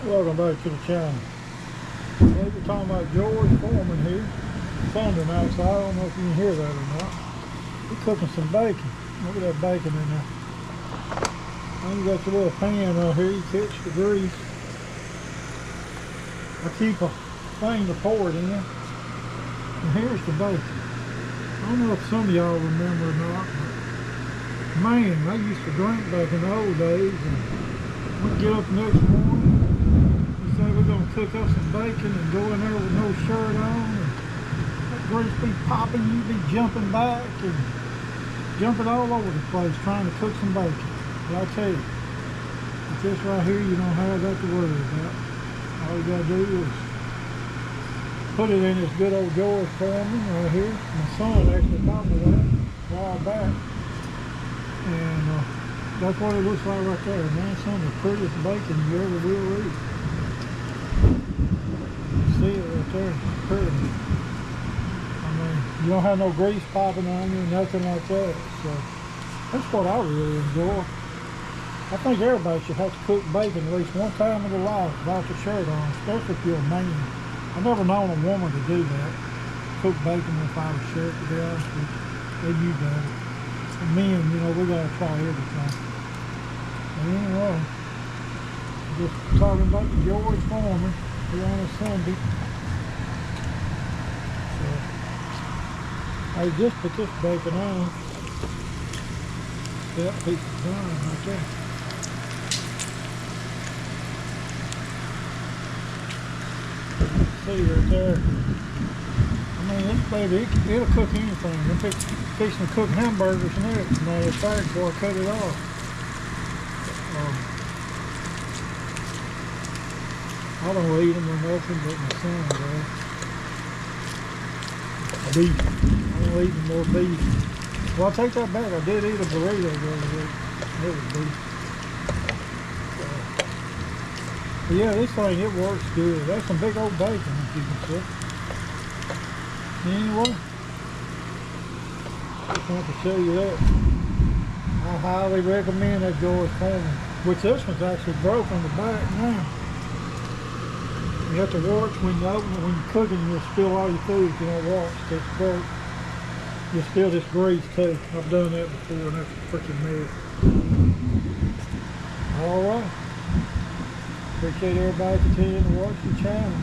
Welcome back to the channel. Today we're talking about George Foreman here. It's thundering outside. I don't know if you can hear that or not. We're cooking some bacon. Look at that bacon in there. And you got your little pan right here. You catch the grease. I keep a thing to pour it in. And here's the bacon. I don't know if some of y'all remember or not, but man, I used to drink back in the old days, and we'd get up the next morning. Say we're gonna cook up some bacon and go in there with no shirt on, and that grease be popping, you be jumping back and jumping all over the place trying to cook some bacon. But I tell you, with this right here, you don't have that to worry about. All you gotta do is put it in this good old George Foreman right here. My son actually taught me that a while back, and that's what it looks like right there. Man, some of the prettiest bacon you ever will eat. See it right there, it's pretty. I mean, you don't have no grease popping on you, nothing like that. So that's what I really enjoy. I think everybody should have to cook bacon at least one time in their life without the shirt on, especially if you're a man. I've never known a woman to do that, cook bacon without a shirt, to be honest with you. They do that. And men, you know, we gotta try everything. But anyway, just talking about the George Foreman here on a Sunday. So I just put this bacon on. That piece is done right there. See right there. I mean, this baby, it'll cook anything. I'm fixing to cook hamburgers and everything. Now it's hard before I cut it off. I don't eat them or nothing, but my son does. Beef. I don't eat no more beef. Well, I take that back. I did eat a burrito the other day. It was beef. But yeah, this thing, it works good. That's some big old bacon, if you can see. Anyway, just want to show you that. I highly recommend that George Foreman, which this one's actually broke on the back now. You have to watch when you open it, when you're cooking, you'll spill all your food if you don't watch. It's broke. You'll spill this grease too. I've done that before, and that's a freaking mess. Alright. Appreciate everybody continuing to watch the channel.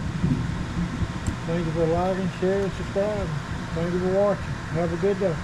Thank you for liking, sharing, subscribing. Thank you for watching. Have a good day.